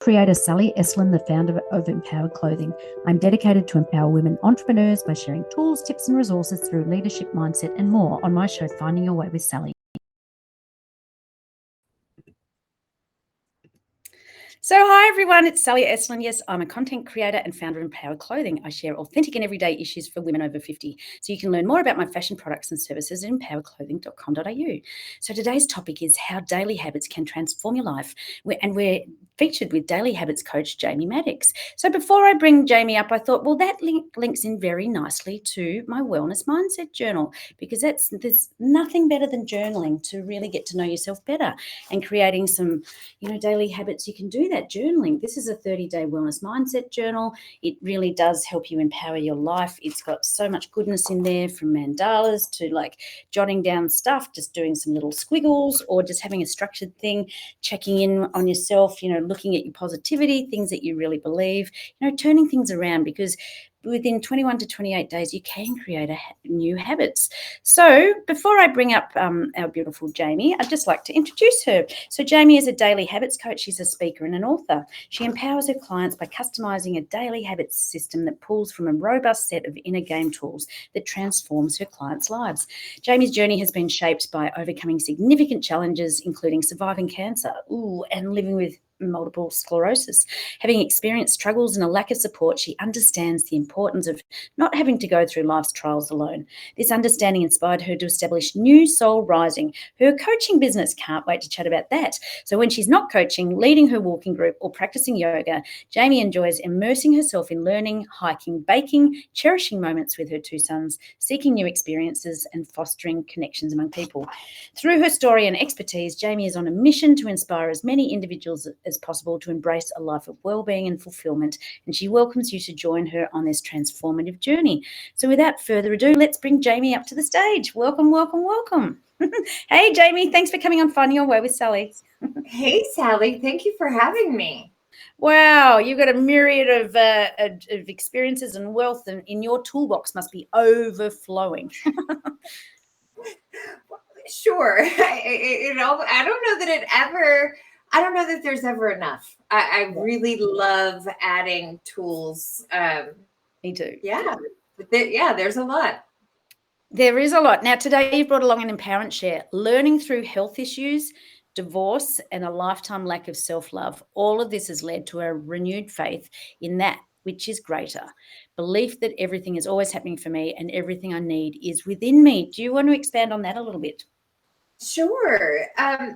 Creator Sally Eslin, the founder of Empowered Clothing. I'm dedicated to empower women entrepreneurs by sharing tools, tips, and resources through leadership, mindset, and more on my show, Finding Your Way with Sally. So hi everyone, it's Sally Eslin. Yes, I'm a content creator and founder of Empowered Clothing. I share authentic and everyday issues for women over 50. So you can learn more about my fashion products and services at empoweredclothing.com.au. So today's topic is how daily habits can transform your life. And we're featured with daily habits coach Jaime Mattox. So before I bring Jaime up, I thought, well, that links in very nicely to my wellness mindset journal, because there's nothing better than journaling to really get to know yourself better and creating some daily habits. You can do that journaling. This is a 30-day wellness mindset journal. It really does help you empower your life. It's got so much goodness in there, from mandalas to like jotting down stuff, just doing some little squiggles, or just having a structured thing, checking in on yourself, looking at your positivity, things that you really believe, turning things around, because within 21 to 28 days, you can create new habits. So before I bring up our beautiful Jaime, I'd just like to introduce her. So Jaime is a daily habits coach. She's a speaker and an author. She empowers her clients by customizing a daily habits system that pulls from a robust set of inner game tools that transforms her clients' lives. Jaime's journey has been shaped by overcoming significant challenges, including surviving cancer, and living with multiple sclerosis. Having experienced struggles and a lack of support, she understands the importance of not having to go through life's trials alone. This understanding inspired her to establish New Soul Rising, her coaching business. Can't wait to chat about that. So when she's not coaching, leading her walking group, or practicing yoga, Jaime enjoys immersing herself in learning, hiking, baking, cherishing moments with her two sons, seeking new experiences, and fostering connections among people. Through her story and expertise, Jaime is on a mission to inspire as many individuals as possible to embrace a life of well-being and fulfillment, and she welcomes you to join her on this transformative journey. So without further ado, let's bring Jaime up to the stage. Welcome, welcome, welcome. Hey, Jaime, thanks for coming on Finding Your Way with Sally. Hey, Sally, thank you for having me. Wow, you've got a myriad of experiences and wealth, and in your toolbox must be overflowing. Sure. I don't know that I don't know that there's ever enough. I really love adding tools. Me too. Yeah. There's a lot. There is a lot. Now, today you've brought along an empowerment share, learning through health issues, divorce, and a lifetime lack of self-love. All of this has led to a renewed faith in that which is greater. Belief that everything is always happening for me and everything I need is within me. Do you want to expand on that a little bit? Sure.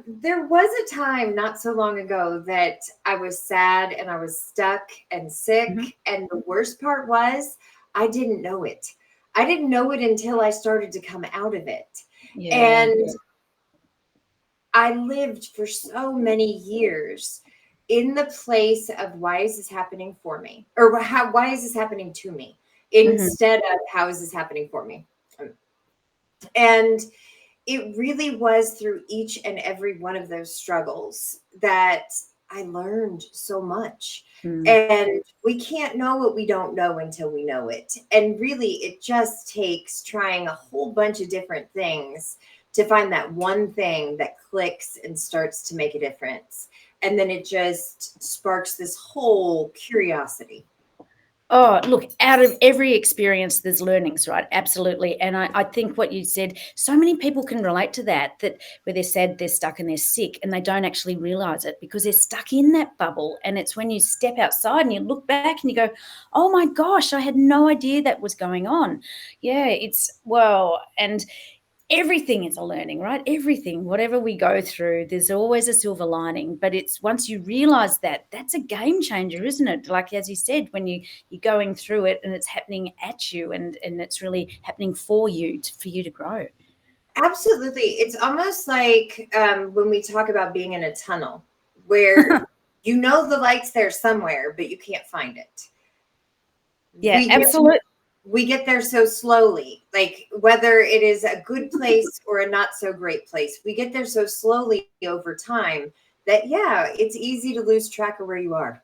There was a time not so long ago that I was sad and I was stuck and sick. Mm-hmm. And the worst part was I didn't know it. I didn't know it until I started to come out of it. Yeah. And I lived for so many years in the place of why is this happening for me? Or why is this happening to me? Instead of how is this happening for me? And it really was through each and every one of those struggles that I learned so much. And we can't know what we don't know until we know it. And really, it just takes trying a whole bunch of different things to find that one thing that clicks and starts to make a difference. And then it just sparks this whole curiosity. Oh, look, out of every experience, there's learnings, right? Absolutely. And I think what you said, so many people can relate to that where they're sad, they're stuck and they're sick, and they don't actually realize it because they're stuck in that bubble. And it's when you step outside and you look back and you go, oh my gosh, I had no idea that was going on. Yeah, and everything is a learning, right? Everything, whatever we go through, there's always a silver lining. But it's once you realize that, that's a game changer, isn't it? Like, as you said, when you're going through it and it's happening at you and it's really happening for you to grow. Absolutely. It's almost like when we talk about being in a tunnel where the light's there somewhere, but you can't find it. Yeah, absolutely. We get there so slowly, like whether it is a good place or a not so great place, we get there so slowly over time that, it's easy to lose track of where you are.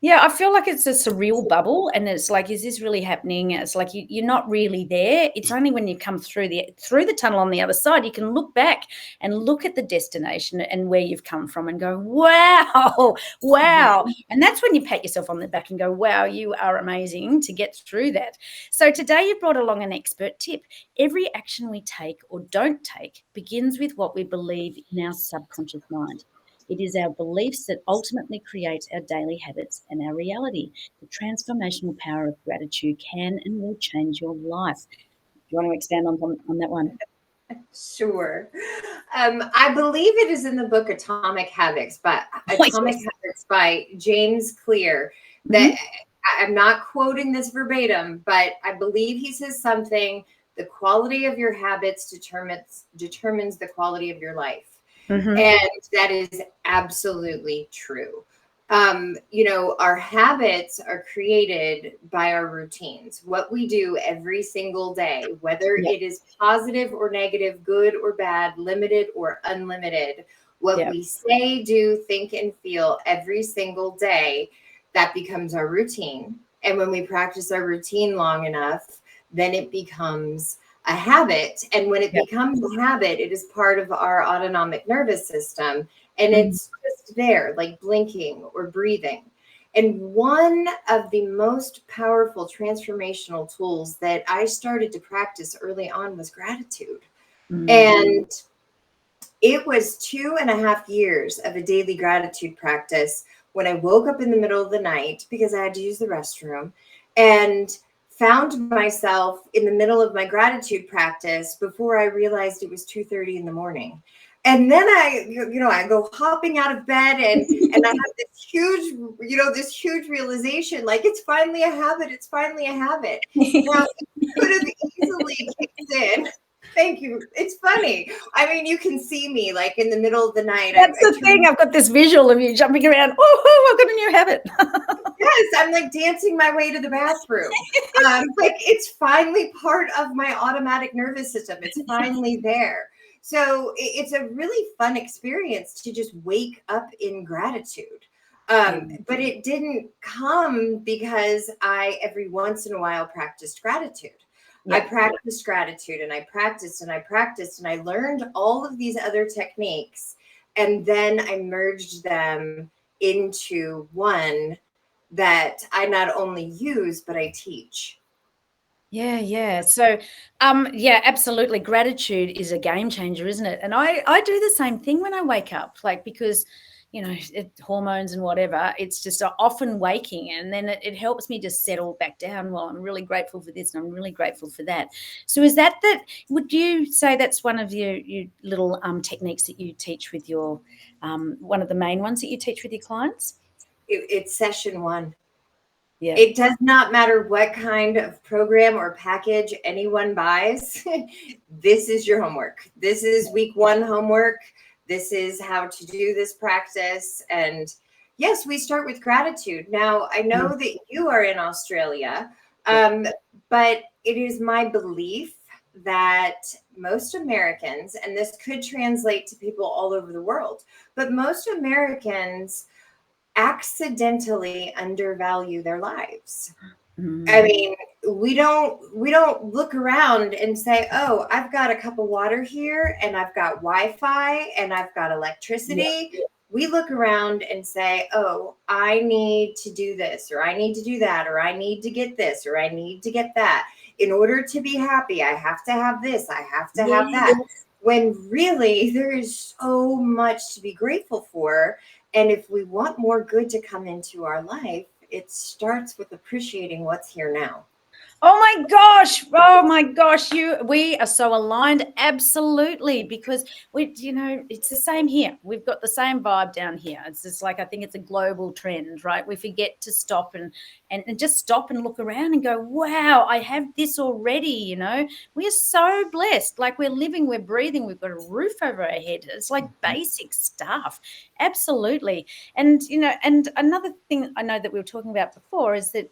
Yeah, I feel like it's a surreal bubble, and it's like, is this really happening? It's like you're not really there. It's only when you come through the tunnel on the other side, you can look back and look at the destination and where you've come from and go, wow, wow. And that's when you pat yourself on the back and go, wow, you are amazing to get through that. So today you brought along an expert tip. Every action we take or don't take begins with what we believe in our subconscious mind. It is our beliefs that ultimately create our daily habits and our reality. The transformational power of gratitude can and will change your life. Do you want to expand on that one? Sure. I believe it is in the book Atomic Habits, but Atomic Habits by James Clear. That I'm not quoting this verbatim, but I believe he says something. The quality of your habits determines the quality of your life. And that is absolutely true. Our habits are created by our routines, what we do every single day, whether it is positive or negative, good or bad, limited or unlimited, what we say, do, think, and feel every single day, that becomes our routine. And when we practice our routine long enough, then it becomes a habit. And when it becomes a habit, it is part of our autonomic nervous system. And it's just there, like blinking or breathing. And one of the most powerful transformational tools that I started to practice early on was gratitude. And it was 2.5 years of a daily gratitude practice when I woke up in the middle of the night because I had to use the restroom and found myself in the middle of my gratitude practice before I realized it was 2:30 in the morning. And then I go hopping out of bed and I have this huge realization, like it's finally a habit. It's finally a habit. Now, it could have easily kicked in. Thank you. It's funny. I mean, you can see me like in the middle of the night. That's the thing. I've got this visual of you jumping around. Oh, I've got a new habit. Yes, I'm like dancing my way to the bathroom. Like it's finally part of my automatic nervous system. It's finally there. So it's a really fun experience to just wake up in gratitude. But it didn't come because I every once in a while practiced gratitude. I practiced gratitude and I practiced and I practiced and I learned all of these other techniques. And then I merged them into one that I not only use, but I teach. Yeah. So, absolutely. Gratitude is a game changer, isn't it? And I do the same thing when I wake up, like, because, hormones and whatever, it's just often waking. And then it helps me just settle back down. Well, I'm really grateful for this and I'm really grateful for that. So would you say that's one of your little techniques that you teach with your, one of the main ones that you teach with your clients? It's session one. Yeah. It does not matter what kind of program or package anyone buys. This is your homework. This is week 1 homework. This is how to do this practice. And yes, we start with gratitude. Now, I know that you are in Australia, but it is my belief that most Americans, and this could translate to people all over the world, but most Americans accidentally undervalue their lives. I mean, we don't look around and say, "Oh, I've got a cup of water here and I've got Wi-Fi and I've got electricity." We look around and say, "Oh, I need to do this or I need to do that or I need to get this or I need to get that. In order to be happy, I have to have this, I have to have that." When really there is so much to be grateful for. And if we want more good to come into our life, it starts with appreciating what's here now. Oh my gosh, we are so aligned. Absolutely. Because it's the same here. We've got the same vibe down here. It's just like, I think it's a global trend, right? We forget to stop and just stop and look around and go, wow, I have this already. We are so blessed. Like, we're living, we're breathing, we've got a roof over our head. It's like basic stuff. Absolutely. And, and another thing I know that we were talking about before is that,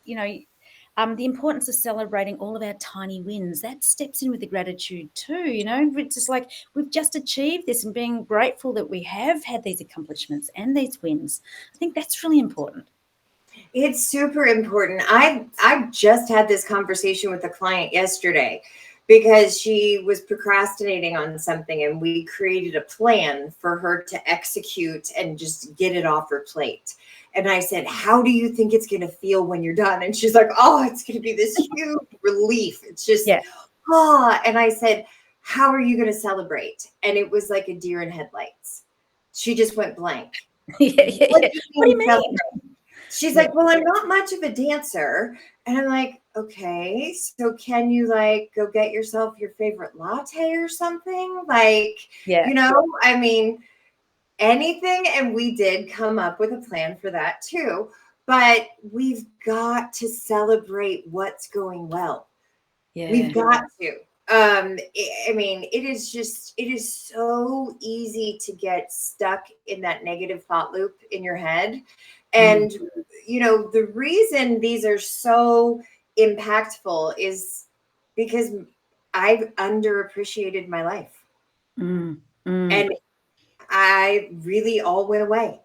the importance of celebrating all of our tiny wins, that steps in with the gratitude too. It's just like, we've just achieved this, and being grateful that we have had these accomplishments and these wins. I think that's really important. It's super important. I just had this conversation with a client yesterday because she was procrastinating on something, and we created a plan for her to execute and just get it off her plate. And I said, how do you think it's going to feel when you're done? And she's like, oh, it's going to be this huge relief. It's just, And I said, how are you going to celebrate? And it was like a deer in headlights. She just went blank. What do you mean? She's like, well, I'm not much of a dancer. And I'm like, okay, so can you like go get yourself your favorite latte or something? Like, I mean, anything. And we did come up with a plan for that too. But we've got to celebrate what's going well. Yeah. We've got to. I mean, it is so easy to get stuck in that negative thought loop in your head. And, the reason these are so impactful is because I've underappreciated my life. And I really all went away.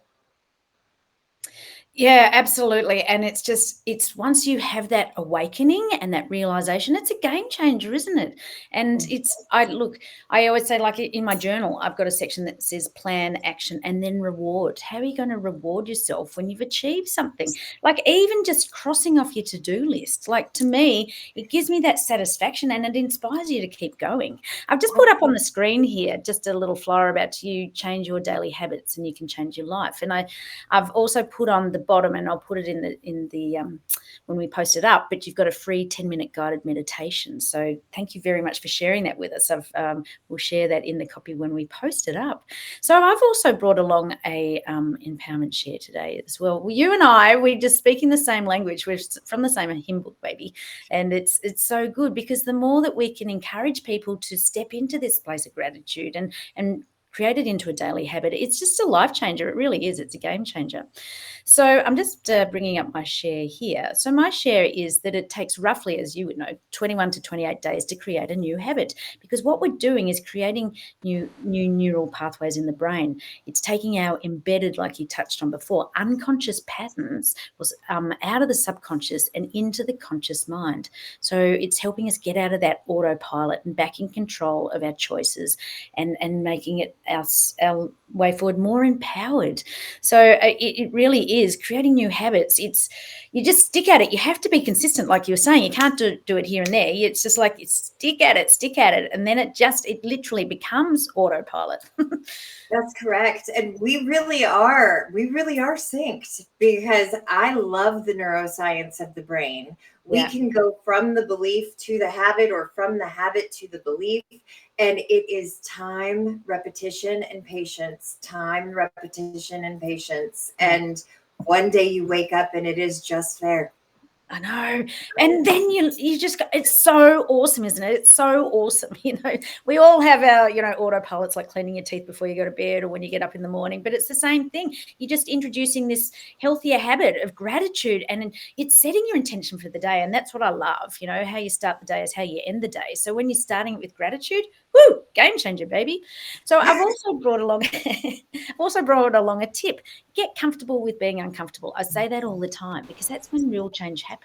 Yeah, absolutely. And it's once you have that awakening and that realization, it's a game changer, isn't it? And I always say, like in my journal, I've got a section that says plan, action, and then reward. How are you going to reward yourself when you've achieved something? Like even just crossing off your to-do list, like to me, it gives me that satisfaction and it inspires you to keep going. I've just put up on the screen here just a little flyer about you change your daily habits and you can change your life. And I've also put on the bottom, and I'll put it in the when we post it up, but you've got a free 10-minute guided meditation. So thank you very much for sharing that with us. We'll share that in the copy when we post it up. So I've also brought along a empowerment share today as well. You and I, we're just speaking the same language. We're from the same hymn book, baby. And it's so good because the more that we can encourage people to step into this place of gratitude and create it into a daily habit, it's just a life changer. It really is. It's a game changer. So I'm just bringing up my share here. So my share is that it takes roughly, as you would know, 21 to 28 days to create a new habit, because what we're doing is creating new neural pathways in the brain. It's taking our embedded, like you touched on before, unconscious patterns out of the subconscious and into the conscious mind. So it's helping us get out of that autopilot and back in control of our choices and making it our way forward more empowered. So it really is creating new habits. You just stick at it. You have to be consistent, like you were saying. You can't do it here and there. It's just like stick at it, and then it literally becomes autopilot. That's correct. And we really are synced, because I love the neuroscience of the brain. We can go from the belief to the habit, or from the habit to the belief. And it is time, repetition, and patience. Time, repetition, and patience. And one day you wake up and it is just there. I know. And then you just it's so awesome, isn't it? It's so awesome. We all have our, autopilots, like cleaning your teeth before you go to bed or when you get up in the morning, but it's the same thing. You're just introducing this healthier habit of gratitude, and it's setting your intention for the day. And that's what I love. How you start the day is how you end the day. So when you're starting it with gratitude, woo, game changer, baby. So I've also brought along a tip. Get comfortable with being uncomfortable. I say that all the time because that's when real change happens.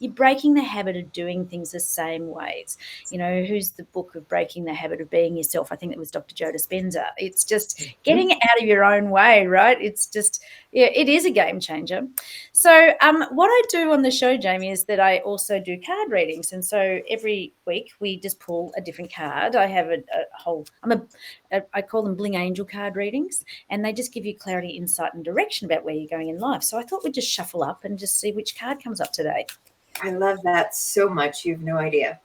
You're breaking the habit of doing things the same ways. Who's the book of breaking the habit of being yourself? I think it was Dr. Joe Dispenza. It's just getting out of your own way, right? It's just, it is a game changer. So what I do on the show, Jamie, is that I also do card readings. And so every week we just pull a different card. I have I call them Bling Angel card readings, and they just give you clarity, insight, and direction about where you're going in life. So I thought we'd just shuffle up and just see which card comes up today. I love that so much. You have no idea.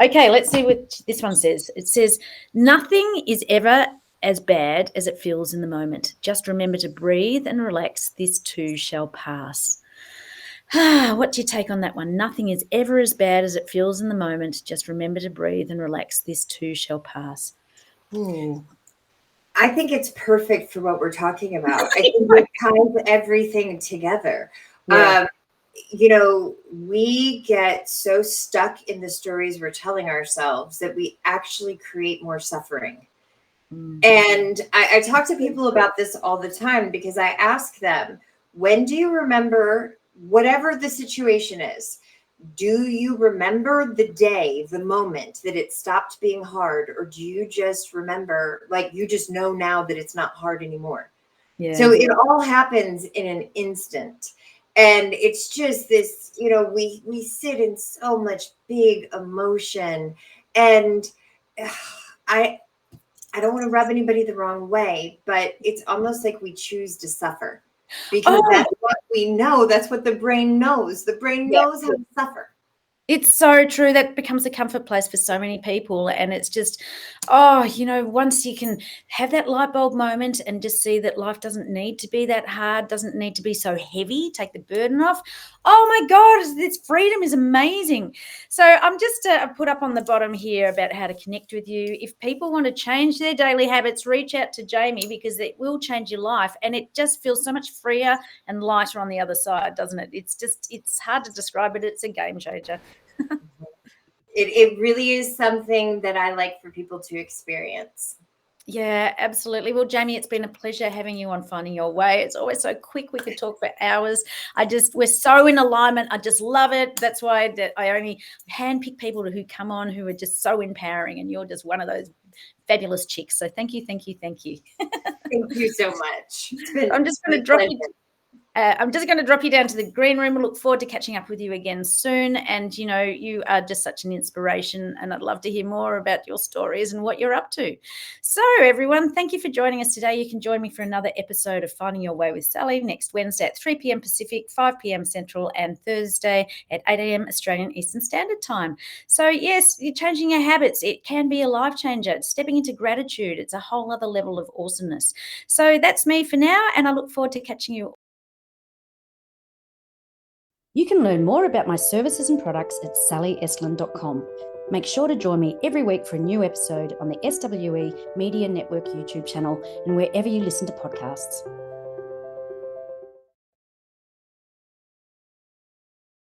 Okay, let's see what this one says. It says, nothing is ever as bad as it feels in the moment. Just remember to breathe and relax. This too shall pass. What do you take on that one? Nothing is ever as bad as it feels in the moment. Just remember to breathe and relax. This too shall pass. Ooh. I think it's perfect for what we're talking about. I think it ties everything together. Yeah. We get so stuck in the stories we're telling ourselves that we actually create more suffering. And I talk to people about this all the time, because I ask them, when do you remember whatever the situation is, do you remember the day, the moment that it stopped being hard? Or do you just remember, like, you just know now that it's not hard anymore? Yeah. So it all happens in an instant. And it's just this, we sit in so much big emotion. And I don't want to rub anybody the wrong way, but it's almost like we choose to suffer because that's what we know. That's what the brain knows. The brain knows how to suffer. It's so true. That becomes a comfort place for so many people. And it's just, once you can have that light bulb moment and just see that life doesn't need to be that hard, doesn't need to be so heavy, take the burden off. Oh my God, this freedom is amazing. So I'm just put up on the bottom here about how to connect with you. If people want to change their daily habits, reach out to Jaime because it will change your life. And it just feels so much freer and lighter on the other side, doesn't it? It's hard to describe, but it's a game changer. It really is something that I like for people to experience. Yeah, absolutely. Well, Jaime, it's been a pleasure having you on Finding Your Way. It's always so quick. We could talk for hours. We're so in alignment. I just love it. That's why I only handpick people who come on who are just so empowering, and you're just one of those fabulous chicks. So thank you, thank you, thank you. Thank you so much. I'm just going to drop you. I'm just going to drop you down to the green room. I look forward to catching up with you again soon. And, you are just such an inspiration, and I'd love to hear more about your stories and what you're up to. So, everyone, thank you for joining us today. You can join me for another episode of Finding Your Way with Sally next Wednesday at 3 p.m. Pacific, 5 p.m. Central, and Thursday at 8 a.m. Australian Eastern Standard Time. So, yes, you're changing your habits. It can be a life changer. It's stepping into gratitude. It's a whole other level of awesomeness. So that's me for now, and I look forward to catching you. You can learn more about my services and products at sallyestlin.com. Make sure to join me every week for a new episode on the SWE Media Network YouTube channel and wherever you listen to podcasts.